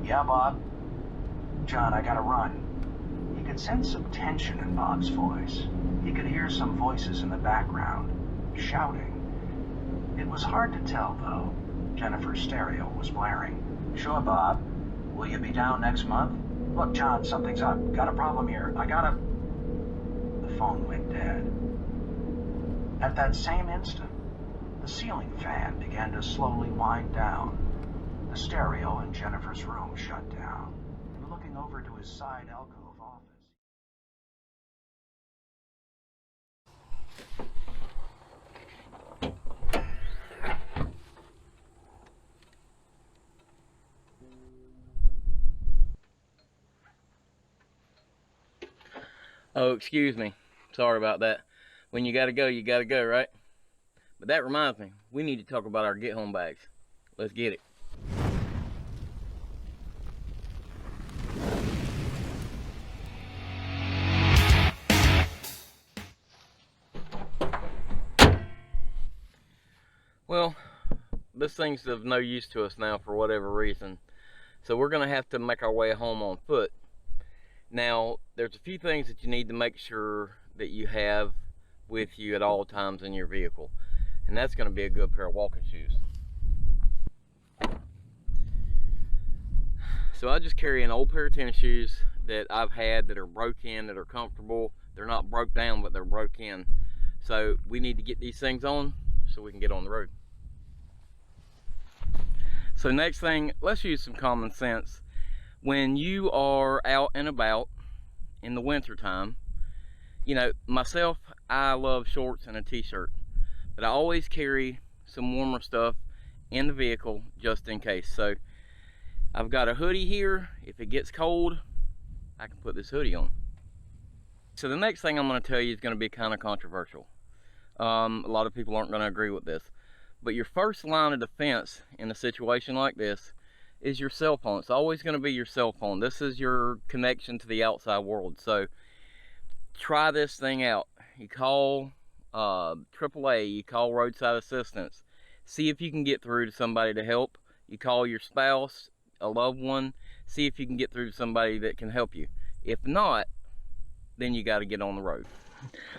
Yeah, Bob? John, I gotta run. He could sense some tension in Bob's voice. He could hear some voices in the background, shouting. It was hard to tell, though. Jennifer's stereo was blaring. Sure, Bob. Will you be down next month? Look, John, something's up. Got a problem here. The phone went dead. At that same instant, the ceiling fan began to slowly wind down. The stereo in Jennifer's room shut down, and looking over to his side alcove office. Oh, excuse me. Sorry about that. When you gotta go, right? But that reminds me, we need to talk about our get-home bags. Let's get it. Well, this thing's of no use to us now for whatever reason. So we're gonna have to make our way home on foot. Now, there's a few things that you need to make sure that you have with you at all times in your vehicle. And that's going to be a good pair of walking shoes. So I just carry an old pair of tennis shoes that I've had that are broke in, that are comfortable. They're not broke down, but they're broke in. So we need to get these things on so we can get on the road. So next thing, let's use some common sense. When you are out and about in the winter time, you know, myself, I love shorts and a t-shirt, but I always carry some warmer stuff in the vehicle just in case. So I've got a hoodie here. If it gets cold, I can put this hoodie on. So the next thing I'm going to tell you is going to be kind of controversial. A lot of people aren't going to agree with this, but your first line of defense in a situation like this is your cell phone. It's always going to be your cell phone. This is your connection to the outside world. So try this thing out. You call AAA, you call roadside assistance, see if you can get through to somebody to help. You call your spouse, a loved one, see if you can get through to somebody that can help you. If not, then you got to get on the road.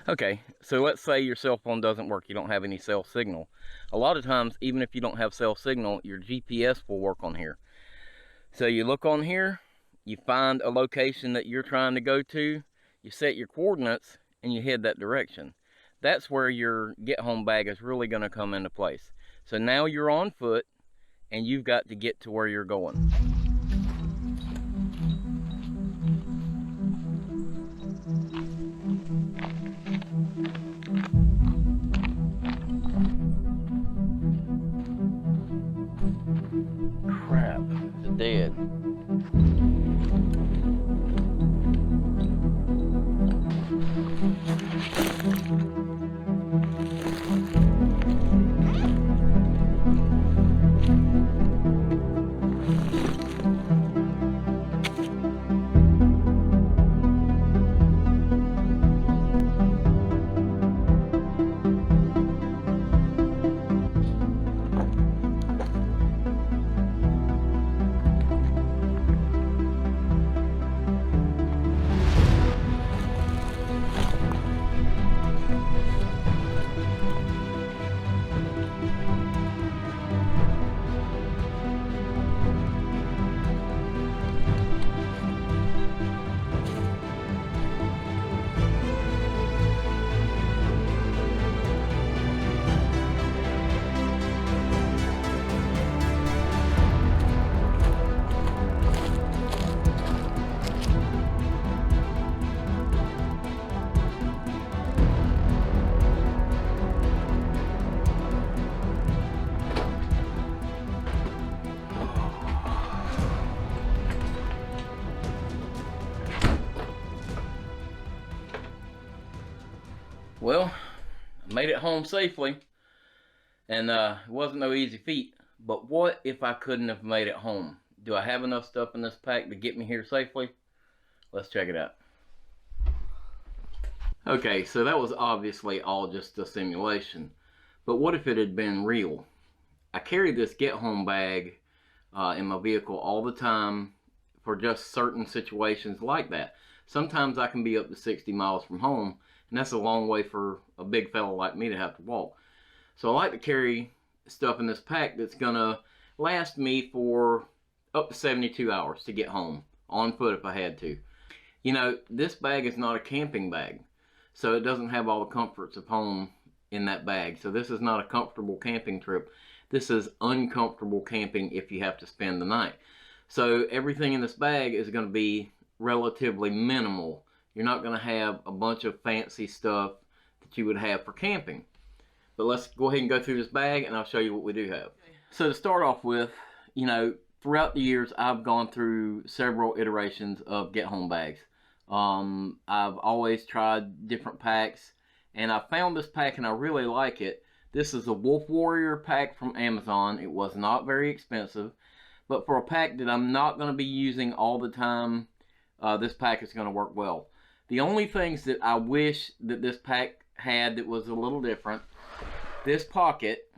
Okay, so let's say your cell phone doesn't work, you don't have any cell signal. A lot of times, even if you don't have cell signal, your GPS will work on here. So you look on here, you find a location that you're trying to go to, you set your coordinates, and you head that direction. That's where your get-home bag is really going to come into place. So now you're on foot, and you've got to get to where you're going. Crap, it's dead. Well, I made it home safely, and it wasn't no easy feat. But what if I couldn't have made it home? Do I have enough stuff in this pack to get me here safely? Let's check it out. Okay, so that was obviously all just a simulation. But what if it had been real? I carried this get-home bag in my vehicle all the time for just certain situations like that. Sometimes I can be up to 60 miles from home, and that's a long way for a big fella like me to have to walk. So I like to carry stuff in this pack that's gonna last me for up to 72 hours to get home, on foot if I had to. You know, this bag is not a camping bag, so it doesn't have all the comforts of home in that bag. So this is not a comfortable camping trip. This is uncomfortable camping if you have to spend the night. So everything in this bag is going to be relatively minimal. You're not going to have a bunch of fancy stuff that you would have for camping. But let's go ahead and go through this bag and I'll show you what we do have. So to start off with, you know, throughout the years I've gone through several iterations of get home bags. I've always tried different packs, and I found this pack and I really like it. This is a Wolf Warrior pack from Amazon. It was not very expensive, but for a pack that I'm not going to be using all the time, this pack is going to work well. The only things that I wish that this pack had that was a little different, this pocket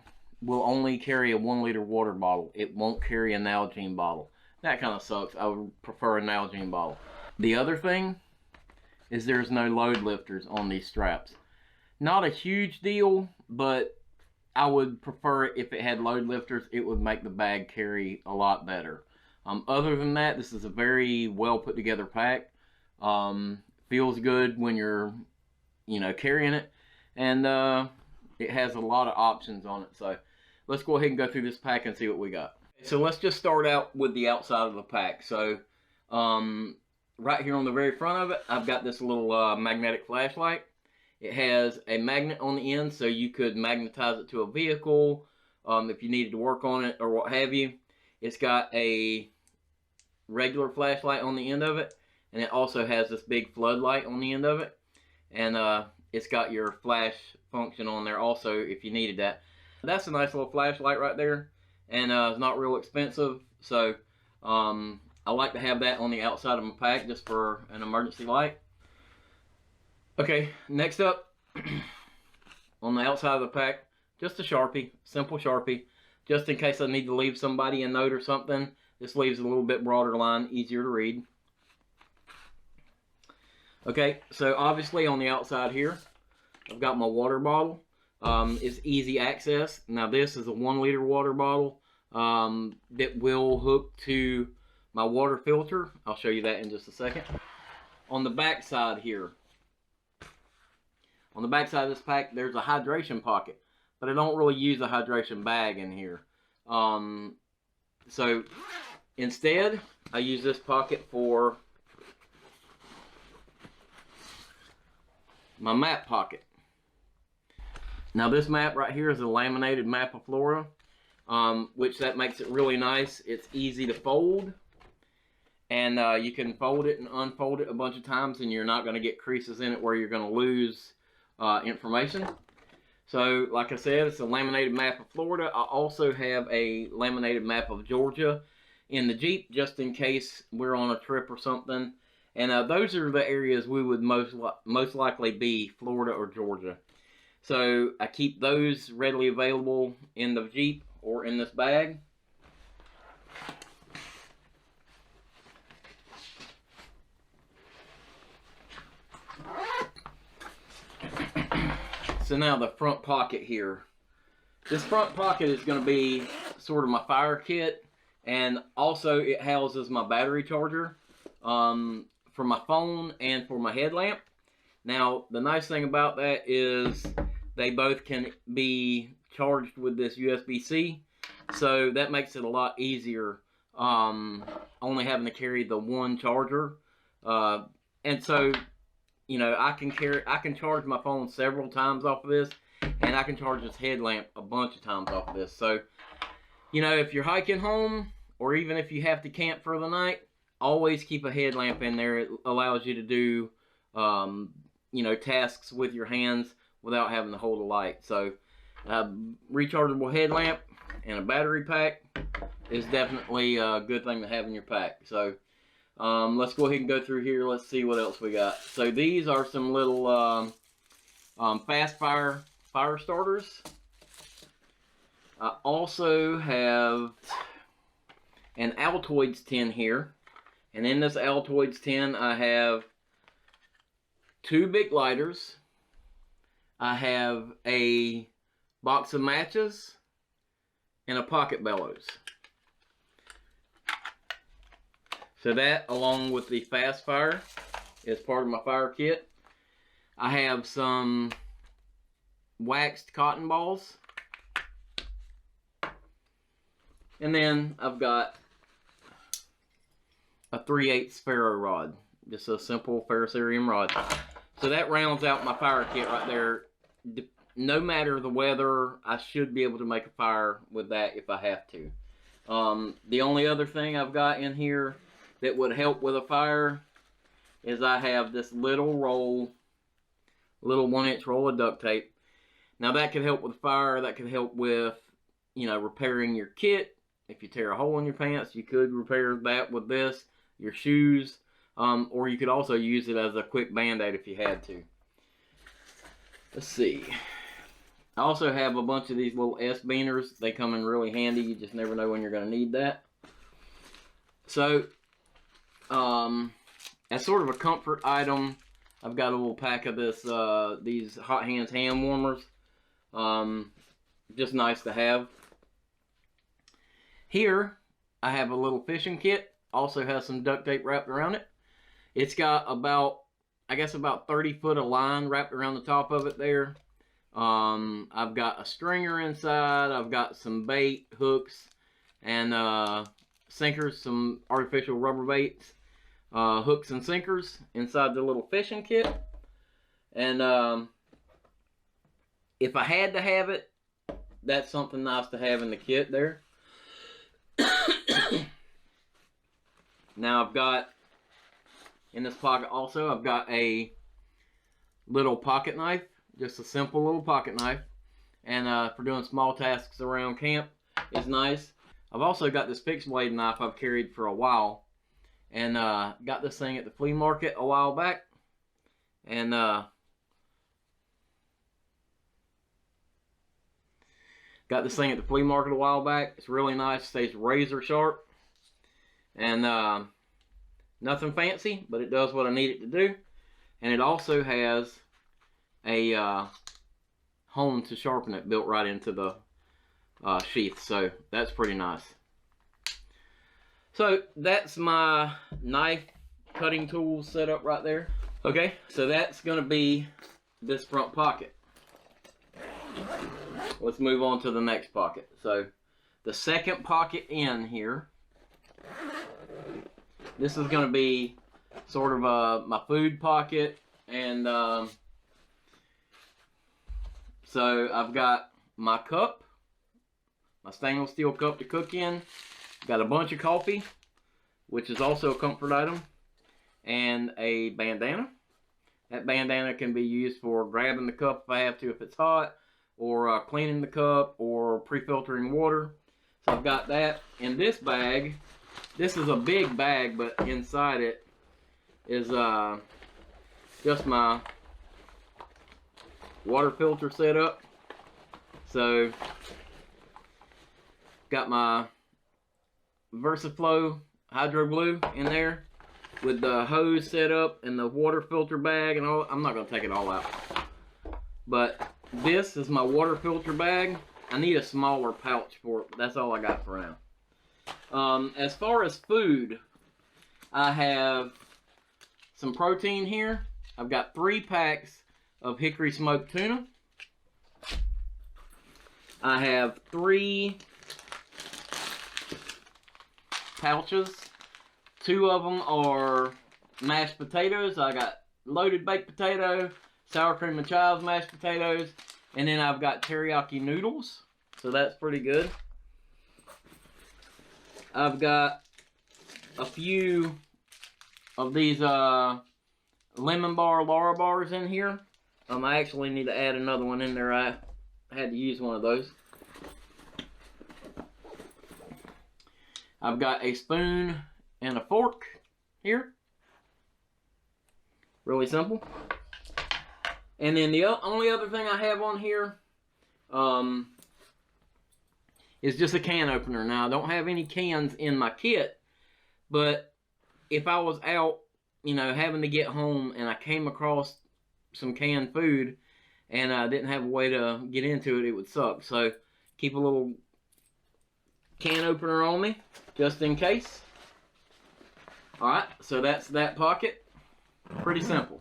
will only carry a 1 liter water bottle. It won't carry an Nalgene bottle. That kind of sucks. I would prefer a Nalgene bottle. The other thing is there's no load lifters on these straps. Not a huge deal, but I would prefer it if it had load lifters. It would make the bag carry a lot better. Other than that, this is a very well put together pack. Feels good when you're, you know, carrying it, and it has a lot of options on it. So let's go ahead and go through this pack and see what we got. So let's just start out with the outside of the pack. So right here on the very front of it, I've got this little magnetic flashlight. It has a magnet on the end, so you could magnetize it to a vehicle if you needed to work on it or what have you. It's got a regular flashlight on the end of it, and it also has this big floodlight on the end of it. And it's got your flash function on there also if you needed that. That's a nice little flashlight right there, and it's not real expensive, so I like to have that on the outside of my pack just for an emergency light. Okay, next up, on the outside of the pack, just a Sharpie, simple Sharpie, just in case I need to leave somebody a note or something. This leaves a little bit broader line, easier to read. Okay, so obviously on the outside here, I've got my water bottle. It's easy access. Now this is a 1 liter water bottle that will hook to my water filter. I'll show you that in just a second. On the back side here, on the back side of this pack, there's a hydration pocket, but I don't really use a hydration bag in here. So instead, I use this pocket for my map pocket. Now this map right here is a laminated map of Florida, which that makes it really nice. It's easy to fold, and you can fold it and unfold it a bunch of times, and you're not going to get creases in it where you're going to lose information. So like I said, it's a laminated map of Florida. I also have a laminated map of Georgia in the Jeep, just in case we're on a trip or something. And those are the areas we would most likely be, Florida or Georgia. So I keep those readily available in the Jeep or in this bag. So now the front pocket here. This front pocket is going to be sort of my fire kit, and also it houses my battery charger for my phone and for my headlamp. Now the nice thing about that is they both can be charged with this USB-C, so that makes it a lot easier only having to carry the one charger. And so, you know, I can charge my phone several times off of this, and I can charge this headlamp a bunch of times off of this. So, you know, if you're hiking home, or even if you have to camp for the night, always keep a headlamp in there. It allows you to do, you know, tasks with your hands without having to hold a light. So, rechargeable headlamp and a battery pack is definitely a good thing to have in your pack. So, let's go ahead and go through here. Let's see what else we got. So these are some little fast fire starters. I also have an Altoids tin here. And in this Altoids tin, I have 2 big lighters. I have a box of matches and a pocket bellows. So that, along with the fast fire, is part of my fire kit. I have some waxed cotton balls. And then I've got a 3/8 ferro rod. Just a simple ferrocerium rod. So that rounds out my fire kit right there. No matter the weather, I should be able to make a fire with that if I have to. The only other thing I've got in here that would help with a fire is I have this little 1-inch roll of duct tape. Now that could help with fire. That could help with, repairing your kit. If you tear a hole in your pants, you could repair that with this. Your shoes, or you could also use it as a quick band-aid if you had to. Let's see. I also have a bunch of these little S-beaners. They come in really handy. You just never know when you're going to need that. So, as sort of a comfort item, I've got a little pack of these Hot Hands hand warmers. Just nice to have. Here, I have a little fishing kit. Also has some duct tape wrapped around it. It's got about 30 foot of line wrapped around the top of it there. I've got a stringer inside. I've got some bait, hooks, and sinkers, some artificial rubber baits, hooks and sinkers inside the little fishing kit. And if I had to have it, that's something nice to have in the kit there. Now I've got, in this pocket also, I've got a little pocket knife, just a simple little pocket knife, and for doing small tasks around camp is nice. I've also got this fixed blade knife I've carried for a while, and got this thing at the flea market a while back, and It's really nice, stays razor sharp. And nothing fancy, but it does what I need it to do. And it also has a hone to sharpen it built right into the sheath, so that's pretty nice. So that's my knife cutting tool set up right there. Okay, so that's going to be this front pocket. Let's move on to the next pocket. So the second pocket in here, this is going to be sort of my food pocket, and so I've got my cup, my stainless steel cup to cook in, got a bunch of coffee, which is also a comfort item, and a bandana. That bandana can be used for grabbing the cup if I have to, if it's hot, or cleaning the cup, or pre-filtering water. So I've got that in this bag. This is a big bag, but inside it is just my water filter set up. So got my VersaFlow Hydro Blue in there with the hose set up and the water filter bag and all. I'm not going to take it all out, but this is my water filter bag. I need a smaller pouch for it, but that's all I got for now. As far as food, I have some protein here. I've got 3 packs of hickory smoked tuna. I have 3 pouches. 2 of them are mashed potatoes. I got loaded baked potato, sour cream and chives mashed potatoes, and then I've got teriyaki noodles. So that's pretty good. I've got a few of these lemon bar Lara bars in here. I actually need to add another one in there. I had to use one of those. I've got a spoon and a fork here. Really simple. And then the only other thing I have on here is just a can opener. Now, I don't have any cans in my kit, but if I was out, you know, having to get home and I came across some canned food and I didn't have a way to get into it, it would suck. So keep a little can opener on me just in case. All right, so that's that pocket. Pretty simple.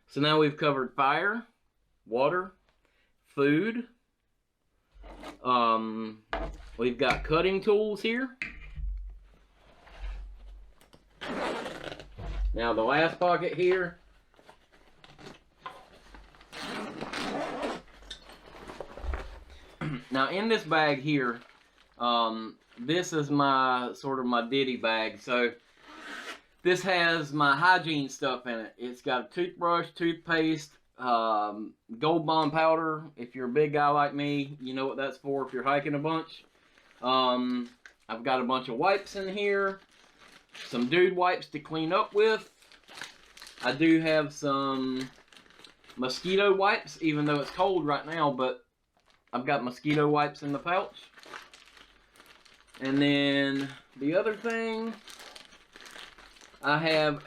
So now we've covered fire, water, food. We've got cutting tools here. Now the last pocket here. Now in this bag here, this is my sort of my ditty bag. So this has my hygiene stuff in it. It's got a toothbrush, toothpaste, Gold Bond powder. If you're a big guy like me, you know what that's for if you're hiking a bunch. I've got a bunch of wipes in here. Some dude wipes to clean up with. I do have some mosquito wipes, even though it's cold right now, but I've got mosquito wipes in the pouch. And then the other thing, I have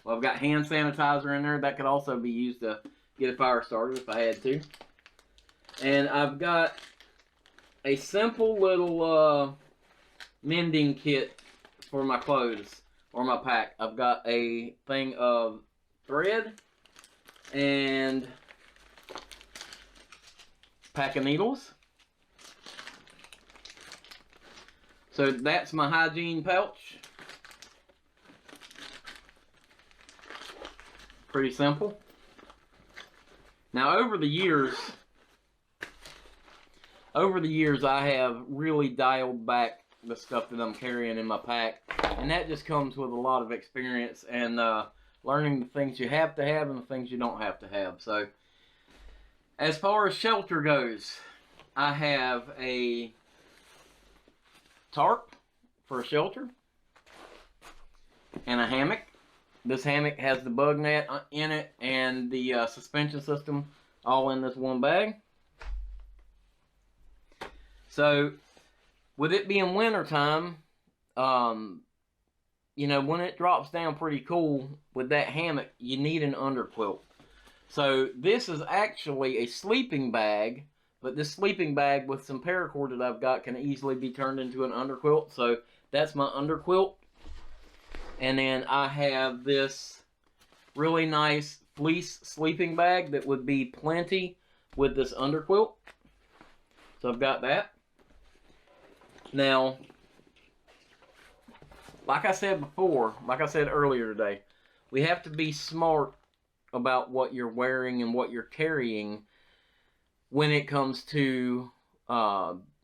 well, I've got hand sanitizer in there. That could also be used to get a fire started if I had to. And I've got a simple little mending kit for my clothes or my pack. I've got a thing of thread and pack of needles. So that's my hygiene pouch. Pretty simple. Now over the years I have really dialed back the stuff that I'm carrying in my pack, and that just comes with a lot of experience and learning the things you have to have and the things you don't have to have. So as far as shelter goes, I have a tarp for a shelter and a hammock. This hammock has the bug net in it and the suspension system all in this one bag. So with it being winter time, you know, when it drops down pretty cool with that hammock, you need an underquilt. So this is actually a sleeping bag, but this sleeping bag with some paracord that I've got can easily be turned into an underquilt. So that's my underquilt. And then I have this really nice fleece sleeping bag that would be plenty with this underquilt. So I've got that. Now, like I said before, like I said earlier today, we have to be smart about what you're wearing and what you're carrying when it comes to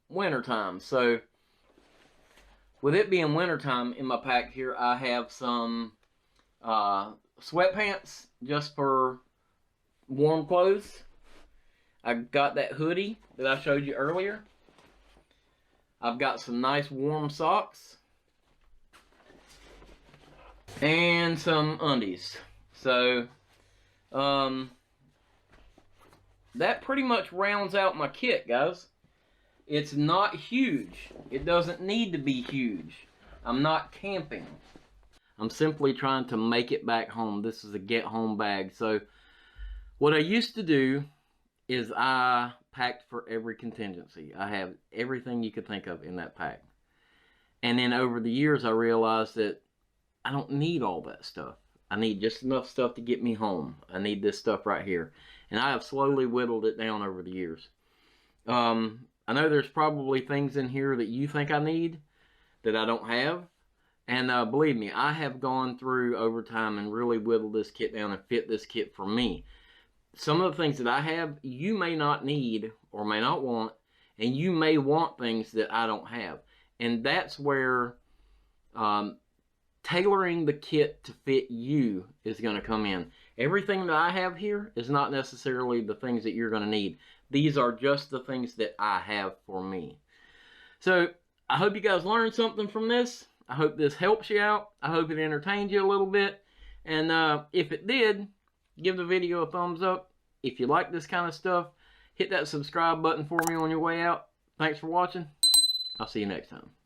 wintertime. So with it being wintertime, in my pack here I have some sweatpants just for warm clothes. I got that hoodie that I showed you earlier. I've got some nice warm socks and some undies. So that pretty much rounds out my kit, guys. It's not huge. It doesn't need to be huge. I'm not camping. I'm simply trying to make it back home. This is a get home bag. So what I used to do is I packed for every contingency. I have everything you could think of in that pack. And then over the years I realized that I don't need all that stuff. I need just enough stuff to get me home. I need this stuff right here. And I have slowly whittled it down over the years. I know there's probably things in here that you think I need that I don't have. And believe me, I have gone through over time and really whittled this kit down and fit this kit for me. Some of the things that I have, you may not need or may not want, and you may want things that I don't have. And that's where tailoring the kit to fit you is going to come in. Everything that I have here is not necessarily the things that you're going to need. These are just the things that I have for me. So I hope you guys learned something from this. I hope this helps you out. I hope it entertained you a little bit. And if it did, give the video a thumbs up. If you like this kind of stuff, hit that subscribe button for me on your way out. Thanks for watching. I'll see you next time.